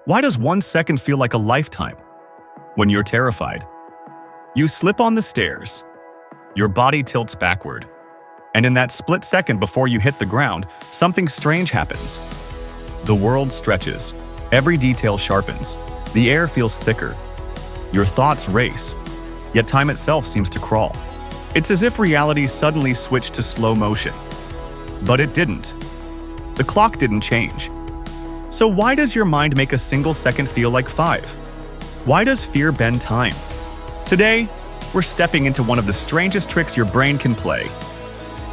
Why does 1 second feel like a lifetime? When you're terrified, you slip on the stairs, your body tilts backward, and in that split second before you hit the ground, something strange happens. The world stretches, every detail sharpens, the air feels thicker, your thoughts race, yet time itself seems to crawl. It's as if reality suddenly switched to slow motion. But it didn't. The clock didn't change. So why does your mind make a single second feel like 5? Why does fear bend time? Today, we're stepping into one of the strangest tricks your brain can play.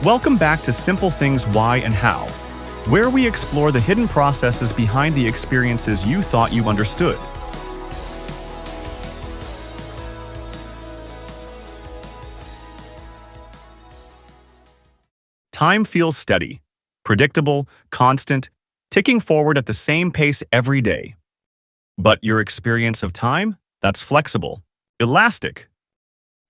Welcome back to Simple Things Why and How, where we explore the hidden processes behind the experiences you thought you understood. Time feels steady, predictable, constant, ticking forward at the same pace every day. But your experience of time? That's flexible, elastic.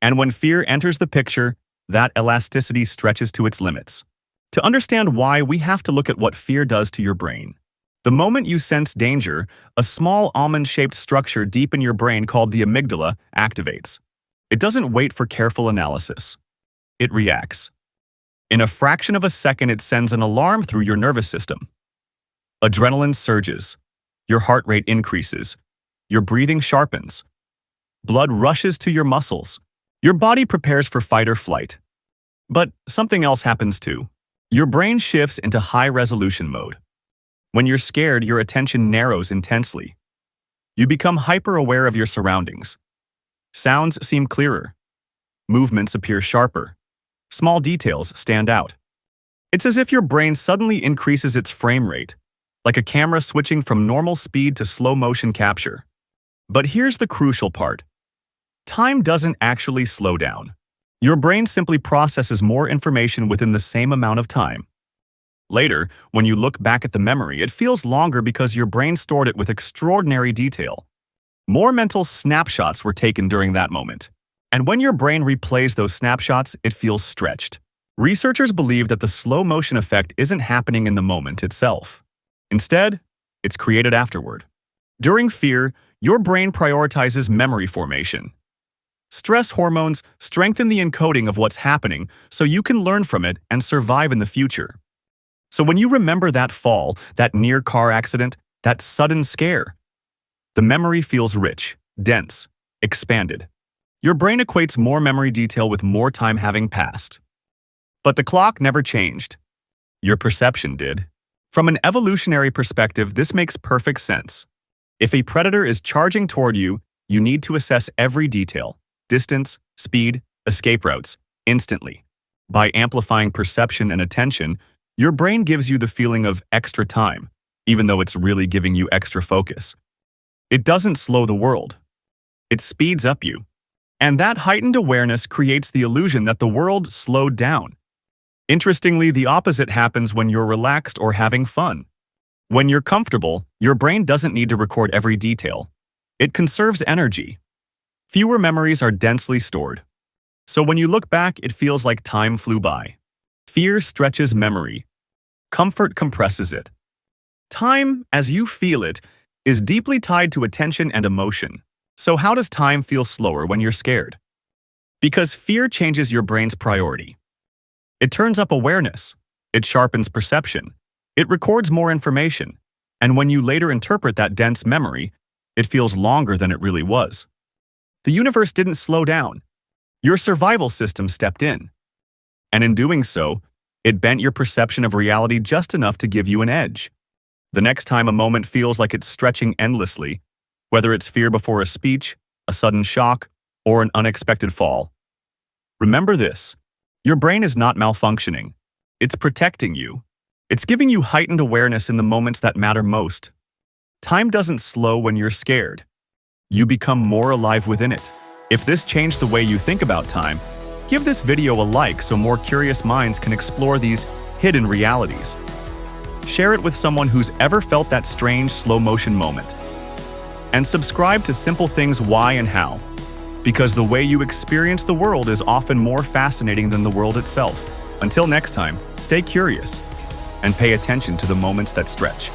And when fear enters the picture, that elasticity stretches to its limits. To understand why, we have to look at what fear does to your brain. The moment you sense danger, a small almond-shaped structure deep in your brain called the amygdala activates. It doesn't wait for careful analysis. It reacts. In a fraction of a second, it sends an alarm through your nervous system. Adrenaline surges, your heart rate increases, your breathing sharpens, blood rushes to your muscles, your body prepares for fight or flight. But something else happens too. Your brain shifts into high-resolution mode. When you're scared, your attention narrows intensely. You become hyper-aware of your surroundings. Sounds seem clearer. Movements appear sharper. Small details stand out. It's as if your brain suddenly increases its frame rate, like a camera switching from normal speed to slow-motion capture. But here's the crucial part. Time doesn't actually slow down. Your brain simply processes more information within the same amount of time. Later, when you look back at the memory, it feels longer because your brain stored it with extraordinary detail. More mental snapshots were taken during that moment. And when your brain replays those snapshots, it feels stretched. Researchers believe that the slow-motion effect isn't happening in the moment itself. Instead, it's created afterward. During fear, your brain prioritizes memory formation. Stress hormones strengthen the encoding of what's happening so you can learn from it and survive in the future. So when you remember that fall, that near-car accident, that sudden scare, the memory feels rich, dense, expanded. Your brain equates more memory detail with more time having passed. But the clock never changed. Your perception did. From an evolutionary perspective, this makes perfect sense. If a predator is charging toward you, you need to assess every detail, distance, speed, escape routes, instantly. By amplifying perception and attention, your brain gives you the feeling of extra time, even though it's really giving you extra focus. It doesn't slow the world. It speeds up you. And that heightened awareness creates the illusion that the world slowed down. Interestingly, the opposite happens when you're relaxed or having fun. When you're comfortable, your brain doesn't need to record every detail. It conserves energy. Fewer memories are densely stored. So when you look back, it feels like time flew by. Fear stretches memory. Comfort compresses it. Time, as you feel it, is deeply tied to attention and emotion. So how does time feel slower when you're scared? Because fear changes your brain's priority. It turns up awareness. It sharpens perception. It records more information. And when you later interpret that dense memory, it feels longer than it really was. The universe didn't slow down. Your survival system stepped in. And in doing so, it bent your perception of reality just enough to give you an edge. The next time a moment feels like it's stretching endlessly, whether it's fear before a speech, a sudden shock, or an unexpected fall, remember this. Your brain is not malfunctioning. It's protecting you. It's giving you heightened awareness in the moments that matter most. Time doesn't slow when you're scared. You become more alive within it. If this changed the way you think about time, give this video a like so more curious minds can explore these hidden realities. Share it with someone who's ever felt that strange slow-motion moment. And subscribe to Simple Things Why and How, because the way you experience the world is often more fascinating than the world itself. Until next time, stay curious and pay attention to the moments that stretch.